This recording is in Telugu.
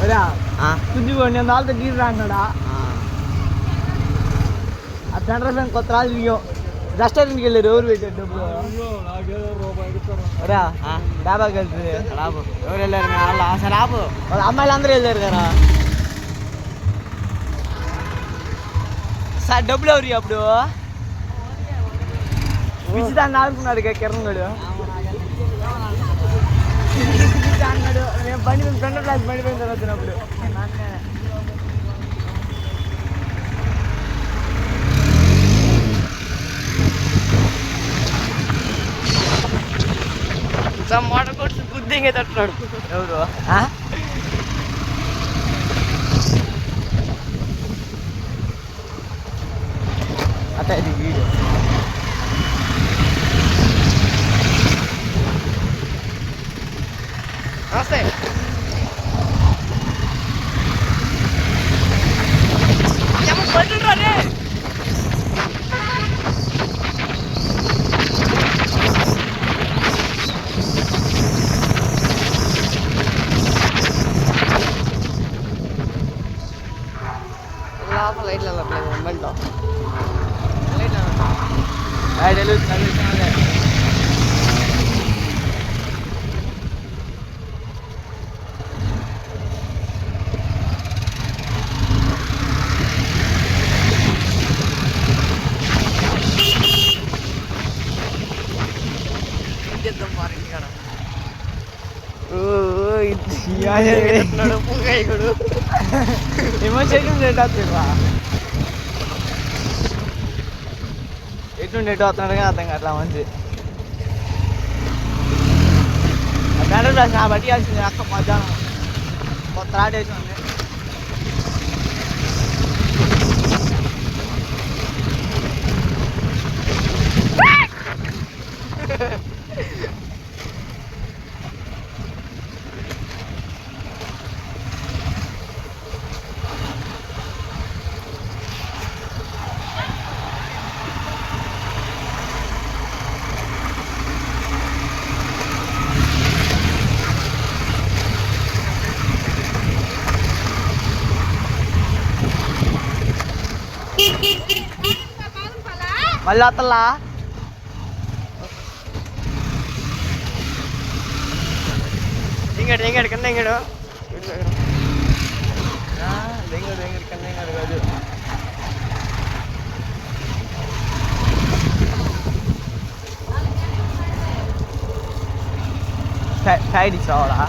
కుద్దిగోండి నేను వాళ్ళతో గీరు అంటున్నాడా ఆ సెంటర్ ఫ్యాన్ కొత్త రాజు రెస్టారెంట్కి వెళ్ళారు ఎవరు పెట్టారు డబ్బులు డాబాకి వెళ్తుంది ఎవరు వెళ్ళారు అసలు ఆపు వాళ్ళ అమ్మాయిలు అందరూ వెళ్ళారు కదా సార్ డబ్బులు ఎవరు అప్పుడు పిచ్చిదాన్ని ఆడుకున్నాడు కిరణ్ గడు అన్నాడు మేము బండి మీద ఫ్రెండ్ క్లాస్ బండి మీద వచ్చినప్పుడు మోటార్ కొట్టు గుద్దింగే తట్టున్నాడు ఎవరు అట్లా ఇది వీడియో నమస్తే పట్టురానే లోపల లైట్లు వెళ్ళట్లేదు మొబైల్లో ఎటువంటి ఎటు వస్తున్నాడు కానీ అర్థం అట్లా మంచి బ్యానర్ రాసి నా బట్టి వేసింది అక్క మధ్యాహ్నం కొత్త రాటేసి ఉంది మళ్ళీ వస్తలా ఇంగడు కన్నా ఇంగడు కన్నా కాదు సైడ్ ఇచ్చావాడా